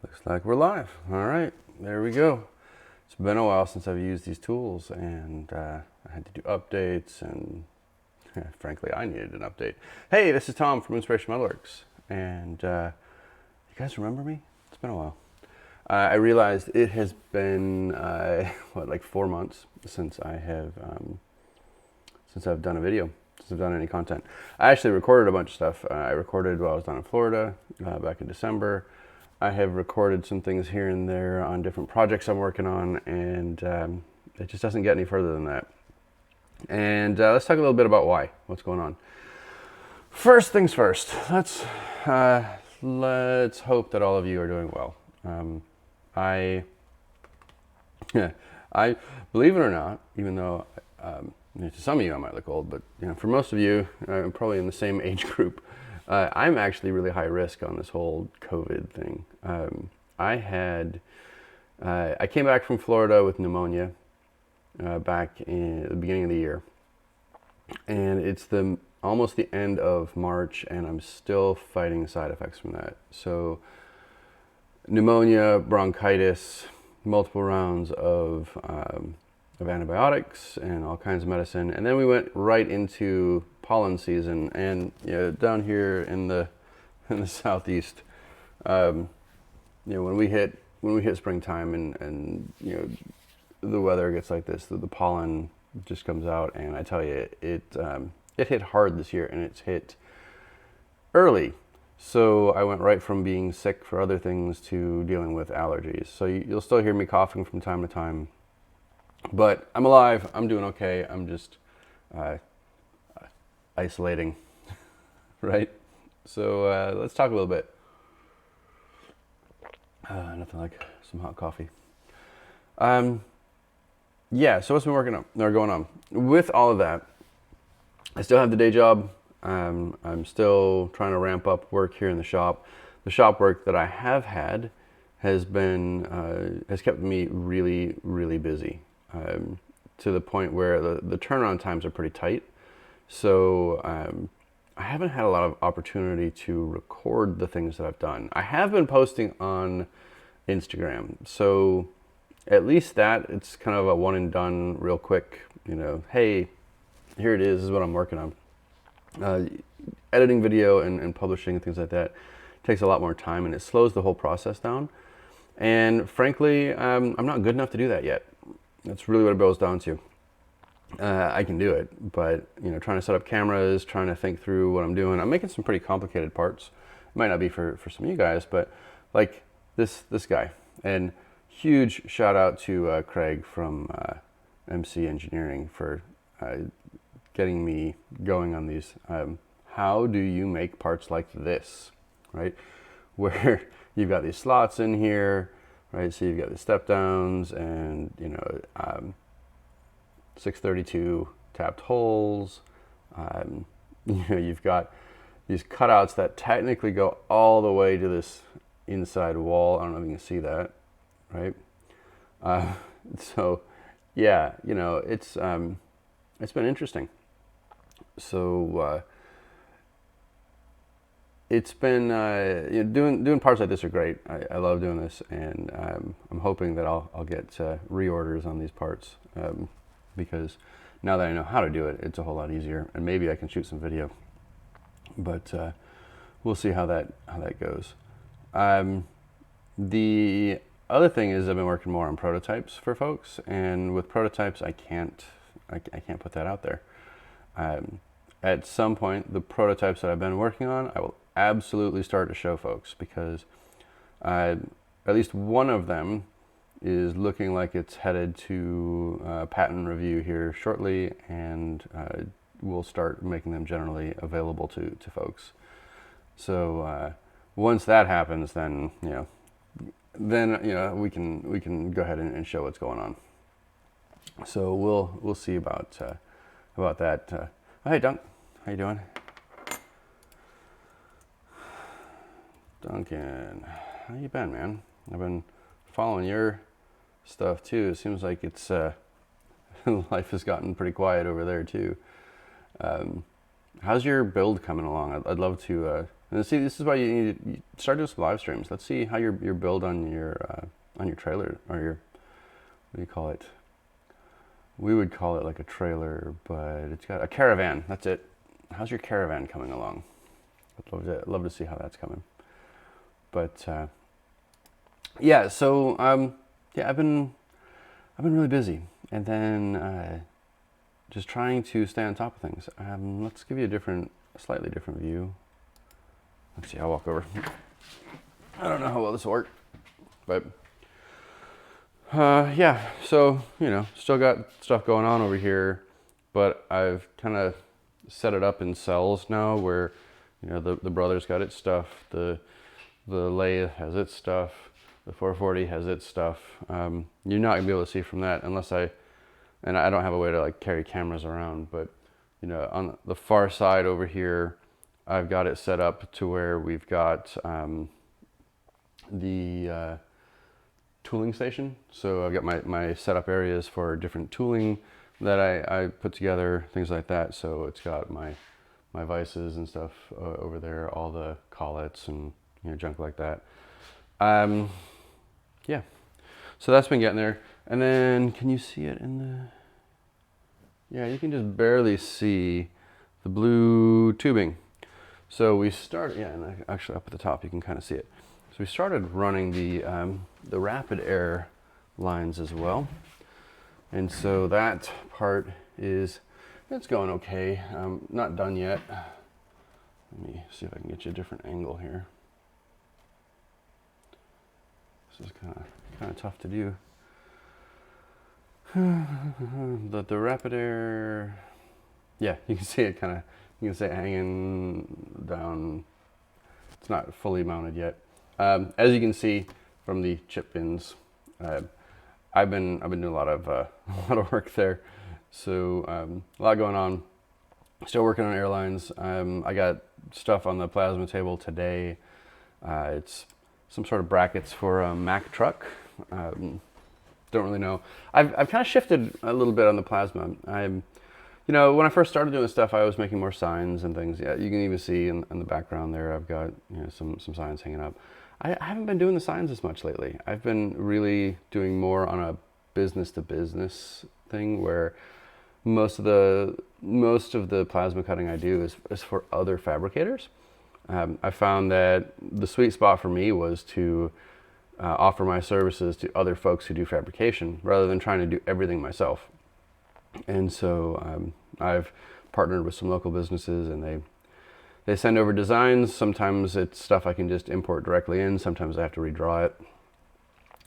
Looks like we're live. All right, there we go. It's been a while since I've used these tools, and I had to do updates, and frankly, I needed an update. Hey, this is Tom from Inspiration Metalworks, and you guys remember me? It's been a while. I realized it has been like 4 months since I've done a video, since I've done any content. I actually recorded a bunch of stuff. I recorded while I was down in Florida back in December. I have recorded some things here and there on different projects I'm working on, and it just doesn't get any further than that. And let's talk a little bit about what's going on. First things first, let's hope that all of you are doing well. I believe it or not, even though to some of you I might look old, but for most of you, I'm probably in the same age group. I'm actually really high risk on this whole COVID thing. I came back from Florida with pneumonia back in the beginning of the year, and it's almost the end of March, and I'm still fighting side effects from that. So pneumonia, bronchitis, multiple rounds of antibiotics and all kinds of medicine, and then we went right into pollen season. And down here in the southeast, when we hit springtime and the weather gets like this, the pollen just comes out, and I tell you, it hit hard this year, and it's hit early. So I went right from being sick for other things to dealing with allergies. So you'll still hear me coughing from time to time, but I'm alive. I'm doing okay. I'm just isolating, right? So let's talk a little bit. Nothing like some hot coffee. Yeah, so what's been going on? With all of that, I still have the day job. I'm still trying to ramp up work here in the shop. The shop work that I have had has kept me really, really busy, to the point where the turnaround times are pretty tight. So I haven't had a lot of opportunity to record the things that I've done. I have been posting on Instagram, so at least that it's kind of a one and done, real quick. Hey, here it is. This is what I'm working on. Editing video and publishing and things like that takes a lot more time, and it slows the whole process down. And frankly, I'm not good enough to do that yet. That's really what it boils down to. I can do it, but trying to set up cameras, trying to think through what I'm doing. I'm making some pretty complicated parts. It might not be for some of you guys, but like this guy. And huge shout out to Craig from MC Engineering for getting me going on these. How do you make parts like this, right? Where you've got these slots in here, right? So you've got the step downs and 632 tapped holes. You've got these cutouts that technically go all the way to this inside wall. I don't know if you can see that, right? So yeah, it's been interesting. So it's been doing parts like this are great. I love doing this, and I'm hoping that I'll get reorders on these parts, because now that I know how to do it, it's a whole lot easier, and maybe I can shoot some video. But we'll see how that goes. The other thing is I've been working more on prototypes for folks, and with prototypes I can't put that out there. At some point, the prototypes that I've been working on, I will absolutely start to show folks, because at least one of them is looking like it's headed to patent review here shortly, and we'll start making them generally available to folks. So once that happens, then we can go ahead and show what's going on. So we'll see about that. Oh, hey Dunk, how you doing? Duncan, how you been, man? I've been following your stuff too. It seems like it's life has gotten pretty quiet over there too. How's your build coming along? I'd love to And see, this is why you need to start doing some live streams. Let's see how your build on your trailer, or your, what do you call it? We would call it like a trailer, but it's got a caravan. That's it. How's your caravan coming along? I'd love to see how that's coming. But yeah, so yeah, I've been really busy, and then just trying to stay on top of things. Let's give you a slightly different view. Let's see. I'll walk over. I don't know how well this will work, but yeah. So still got stuff going on over here, but I've kind of set it up in cells now, where the brother's got its stuff, the lathe has its stuff, the 440 has its stuff. You're not gonna be able to see from that unless I don't have a way to like carry cameras around, but on the far side over here, I've got it set up to where we've got the tooling station. So I've got my setup areas for different tooling that I put together, things like that. So it's got my vices and stuff over there, all the collets and junk like that. Yeah, so that's been getting there. And then can you see it in the, yeah, you can just barely see the blue tubing. So we started, yeah, and actually up at the top you can kind of see it. So we started running the rapid air lines as well. And so that part it's going okay. Not done yet. Let me see if I can get you a different angle here. This is kind of tough to do. The rapid air, yeah, you can see it you can see it hanging down. It's not fully mounted yet. As you can see from the chip bins, I've been doing a lot of work there. So a lot going on. Still working on airlines. I got stuff on the plasma table today. It's some sort of brackets for a Mack truck. Don't really know. I've kind of shifted a little bit on the plasma. When I first started doing this stuff, I was making more signs and things. Yeah, you can even see in the background there, I've got some signs hanging up. I haven't been doing the signs as much lately. I've been really doing more on a business to business thing, where most of the plasma cutting I do is for other fabricators. I found that the sweet spot for me was to offer my services to other folks who do fabrication, rather than trying to do everything myself. And so I've partnered with some local businesses, and they send over designs. Sometimes it's stuff I can just import directly in. Sometimes I have to redraw it.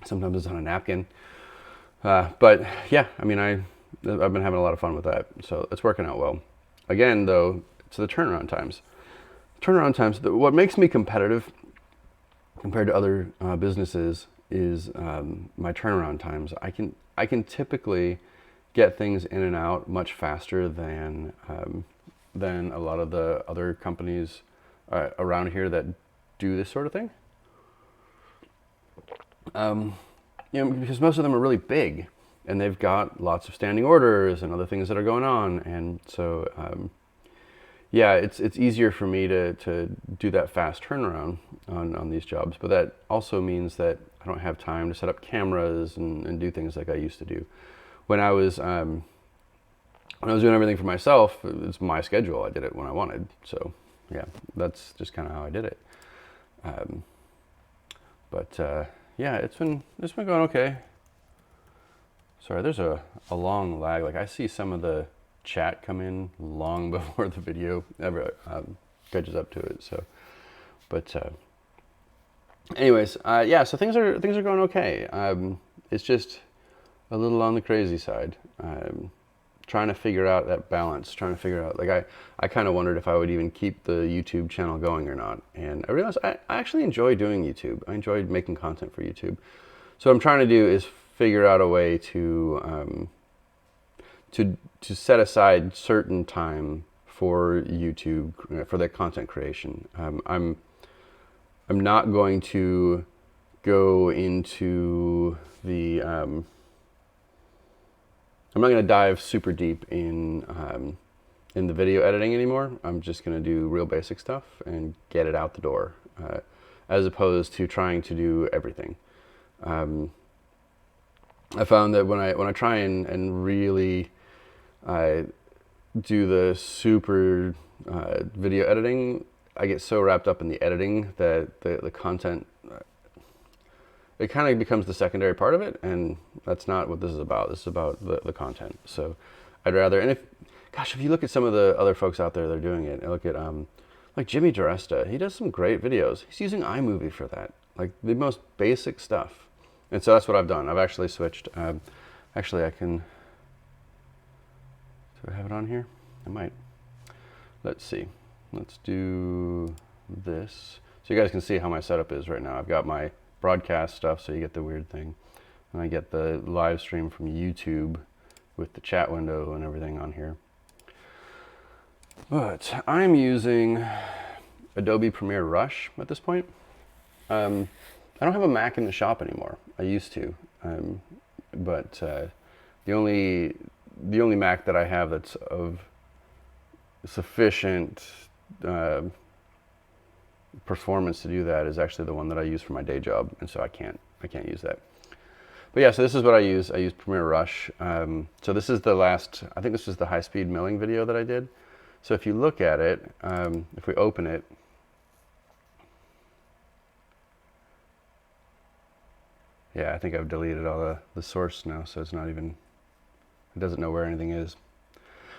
Sometimes it's on a napkin. But yeah, I mean, I've been having a lot of fun with that. So it's working out well. Again, though, it's the turnaround times. What makes me competitive compared to other businesses is my turnaround times. I can typically get things in and out much faster than a lot of the other companies around here that do this sort of thing. Because most of them are really big, and they've got lots of standing orders and other things that are going on, and so yeah, it's easier for me to do that fast turnaround on these jobs. But that also means that I don't have time to set up cameras and do things like I used to do. When I was doing everything for myself, it's my schedule. I did it when I wanted. So yeah, that's just kind of how I did it. Yeah, it's been going okay. Sorry, there's a long lag. Like, I see some of the chat come in long before the video ever catches up to it. So, but anyways, yeah. So things are going okay. It's just a little on the crazy side. Trying to figure out that balance. Trying to figure out, like, I kind of wondered if I would even keep the YouTube channel going or not. And I realized I actually enjoy doing YouTube. I enjoyed making content for YouTube. So what I'm trying to do is figure out a way to set aside certain time for YouTube, for that content creation. I'm not going to go into the I'm not going to dive super deep in in the video editing anymore. I'm just going to do real basic stuff and get it out the door, as opposed to trying to do everything. I found that when I try and really do the super video editing, I get so wrapped up in the editing that the content, it kind of becomes the secondary part of it, and that's not what this is about. This is about the content. So I'd rather, and if you look at some of the other folks out there that are doing it, look at like Jimmy DiResta, he does some great videos. He's using iMovie for that, like the most basic stuff. And so that's what I've done. I've actually switched. Actually, I can, do I have it on here? I might. Let's see. Let's do this. So you guys can see how my setup is right now. I've got my broadcast stuff, so you get the weird thing. And I get the live stream from YouTube with the chat window and everything on here. But I'm using Adobe Premiere Rush at this point. I don't have a Mac in the shop anymore. I used to, but the only Mac that I have that's of sufficient performance to do that is actually the one that I use for my day job, and so I can't use that. But yeah, so this is what I use. I use Premiere Rush. So this is the last, I think this is the high-speed milling video that I did. So if you look at it, if we open it, yeah, I think I've deleted all the source now, so it's not even, it doesn't know where anything is.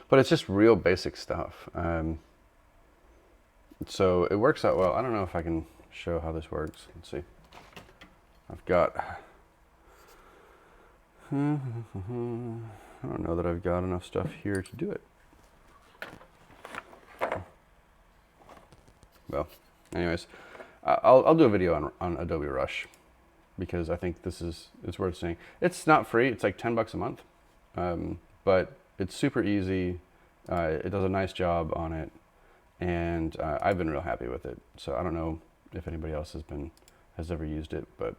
But it's just real basic stuff. So it works out well. I don't know if I can show how this works. Let's see. I've got, I don't know that I've got enough stuff here to do it. Well, anyways, I'll do a video on Adobe Rush, because I think it's worth seeing. It's not free. It's like $10 a month, but it's super easy. It does a nice job on it, and I've been real happy with it. So I don't know if anybody else has ever used it, but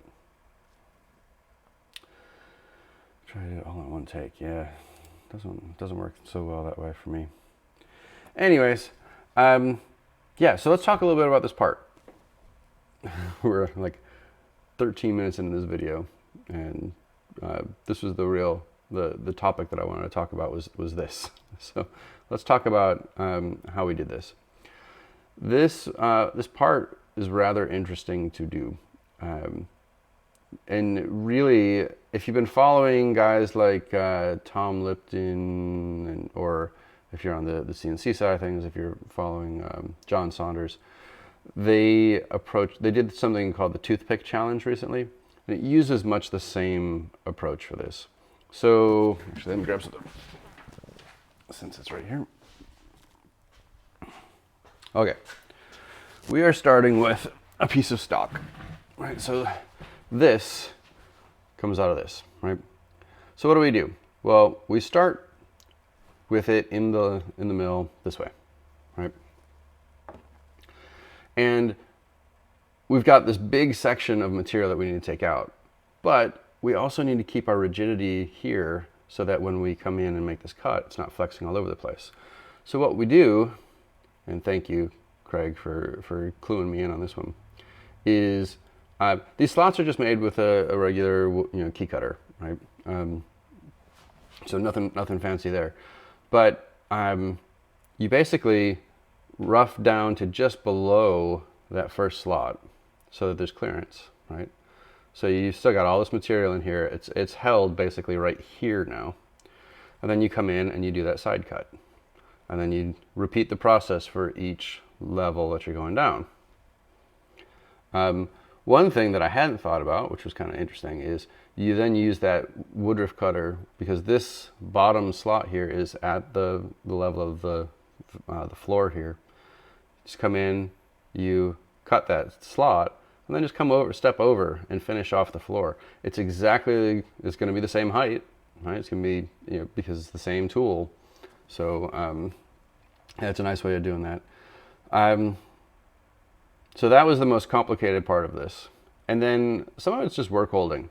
tried it all in one take. Yeah, doesn't work so well that way for me. Anyways, yeah. So let's talk a little bit about this part. We're like 13 minutes into this video, and this was the topic that I wanted to talk about was this. So let's talk about how we did this. This part is rather interesting to do, and really, if you've been following guys like Tom Lipton, or if you're on the CNC side of things, if you're following John Saunders, they did something called the toothpick challenge recently, and it uses much the same approach for this. So actually, let me grab something since it's right here. Okay, we are starting with a piece of stock, right? So this comes out of this, right? So what do? Well, we start with it in the mill this way, right? And we've got this big section of material that we need to take out, but we also need to keep our rigidity here so that when we come in and make this cut, it's not flexing all over the place. So what we do, and thank you, Craig, for cluing me in on this one, is these slots are just made with a regular key cutter, right? So nothing fancy there, but you basically rough down to just below that first slot so that there's clearance, right? So you've still got all this material in here. It's held basically right here now. And then you come in and you do that side cut. And then you repeat the process for each level that you're going down. One thing that I hadn't thought about, which was kind of interesting, is you then use that Woodruff cutter, because this bottom slot here is at the level of the floor here. Just come in, you cut that slot, and then just step over and finish off the floor. It's going to be the same height, right? It's going to be, because it's the same tool. So yeah, it's a nice way of doing that. So that was the most complicated part of this. And then some of it's just work holding.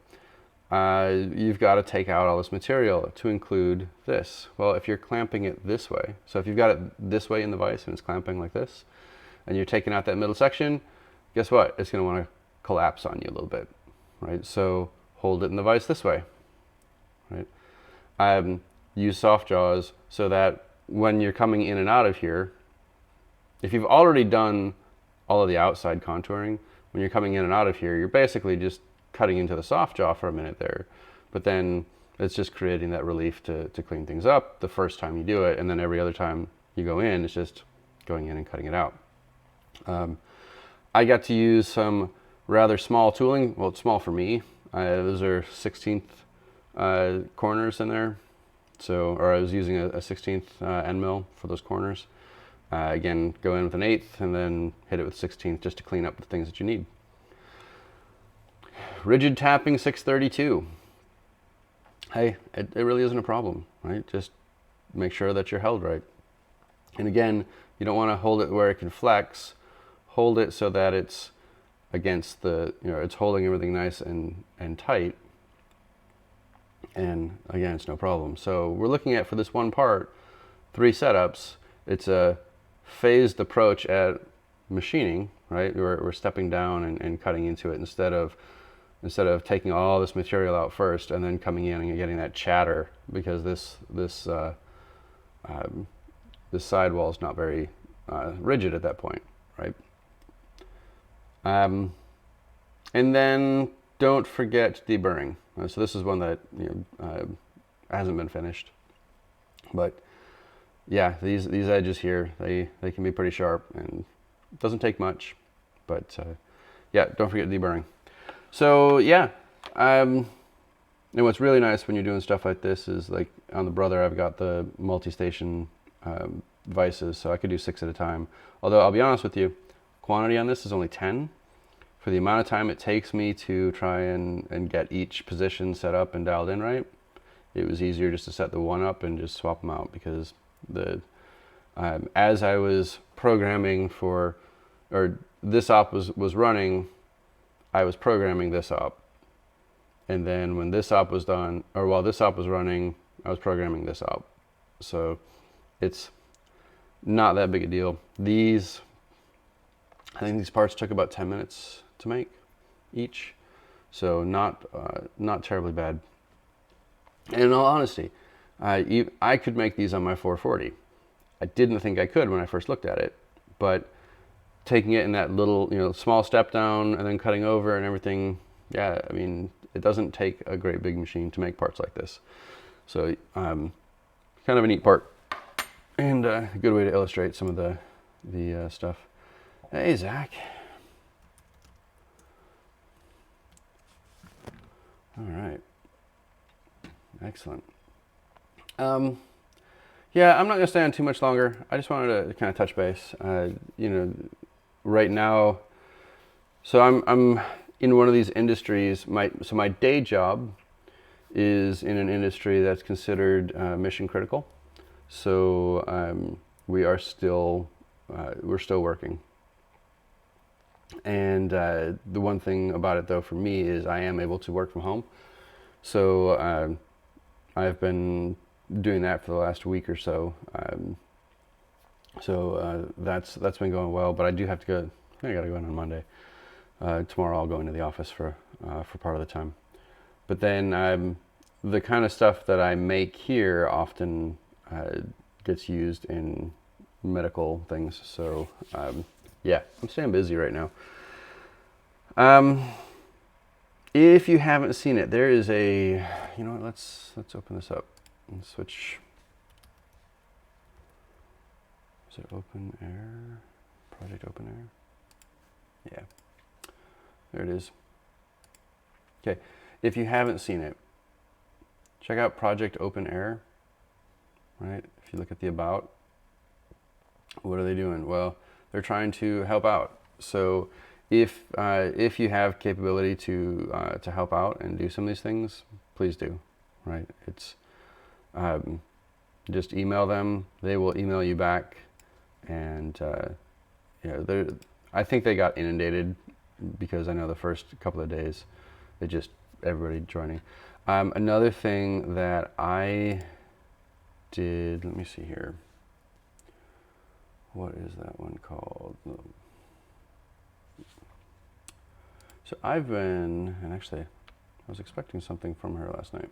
you've got to take out all this material to include this. Well, if you're clamping it this way, so if you've got it this way in the vise and it's clamping like this, and you're taking out that middle section, guess what? It's going to want to collapse on you a little bit, right? So hold it in the vise this way, right? Use soft jaws so that when you're coming in and out of here, if you've already done all of the outside contouring, when you're coming in and out of here, you're basically just cutting into the soft jaw for a minute there. But then it's just creating that relief to clean things up the first time you do it, and then every other time you go in, it's just going in and cutting it out. I got to use some rather small tooling. Well, it's small for me. Those are 16th corners in there. So, or I was using a 16th end mill for those corners. Again, go in with an 1/8 and then hit it with 16th just to clean up the things that you need. Rigid tapping 632. Hey, it really isn't a problem, right? Just make sure that you're held right. And again, you don't want to hold it where it can flex. Hold it so that it's against the, it's holding everything nice and tight. And again, it's no problem. So we're looking at, for this one part, 3 setups. It's a phased approach at machining, right? We're stepping down and cutting into it instead of taking all this material out first and then coming in and getting that chatter, because this sidewall is not very rigid at that point, right? And then don't forget deburring. So this is one that hasn't been finished, but yeah, these edges here, they can be pretty sharp, and it doesn't take much, but yeah, don't forget deburring. So yeah, and what's really nice when you're doing stuff like this is, like on the Brother, I've got the multi-station vices, so I could do 6 at a time. Although I'll be honest with you, quantity on this is only 10. For the amount of time it takes me to try and get each position set up and dialed in right, it was easier just to set the one up and just swap them out, because as I was programming for, or this op was running, I was programming this op, and then when this op was done, or while this op was running, I was programming this op. So it's not that big a deal. I think these parts took about 10 minutes to make each, so not terribly bad. And in all honesty, I could make these on my 440. I didn't think I could when I first looked at it, but taking it in that little, small step down and then cutting over and everything, yeah, I mean, it doesn't take a great big machine to make parts like this. So kind of a neat part, and a good way to illustrate some of the stuff. Hey, Zach. All right. Excellent. Yeah, I'm not going to stay on too much longer. I just wanted to kind of touch base. Right now, so I'm in one of these industries. So my day job is in an industry that's considered mission critical. So we're still working. And the one thing about it, though, for me, is I am able to work from home. So I've been doing that for the last week or so. That's been going well. But I do have to go. I got to go in on Monday. Tomorrow I'll go into the office for part of the time. But then the kind of stuff that I make here often gets used in medical things. So yeah, I'm staying busy right now. If you haven't seen it, there is a, let's open this up and switch. Is it Open Air? Project Open Air? Yeah, there it is. Okay, if you haven't seen it, check out Project Open Air, right? If you look at the About, what are they doing? Well, they're trying to help out. So if you have capability to help out and do some of these things, please do, right? It's just email them. They will email you back, and I think they got inundated, because I know the first couple of days they just everybody joining. Another thing that I did, let me see here. What is that one called? So I've been, and actually, I was expecting something from her last night.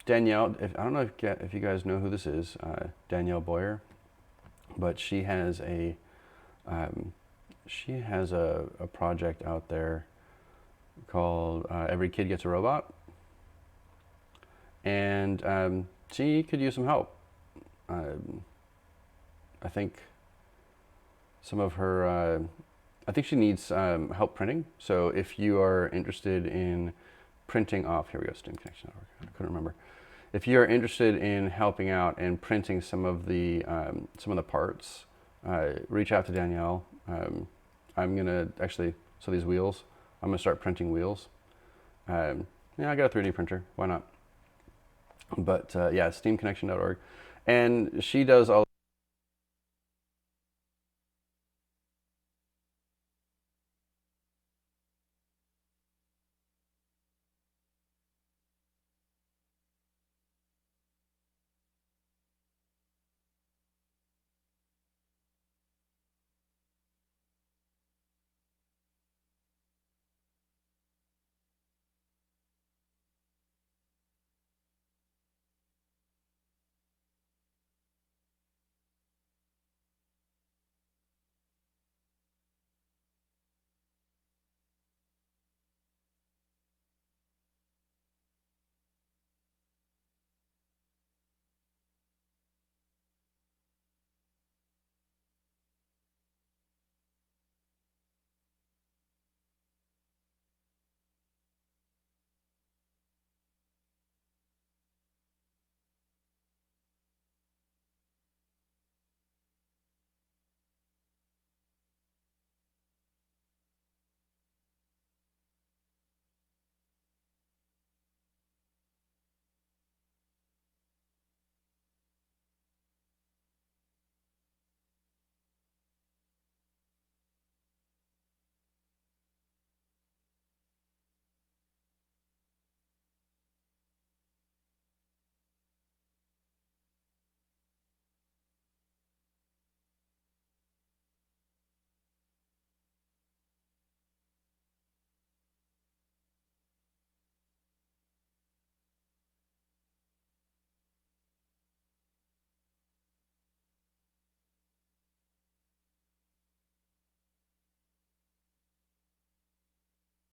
Danielle, I don't know if you guys know who this is, Danielle Boyer, but she has a project out there called Every Kid Gets a Robot, and she could use some help. I think some of her, I think she needs help printing. So if you are interested in printing off, here we go, STEAM Connection Network. I couldn't remember. If you are interested in helping out and printing some of the parts, reach out to Danielle. I'm gonna actually, so these wheels, I'm gonna start printing wheels. Yeah, I got a 3D printer. Why not? But yeah, steamconnection.org, and she does all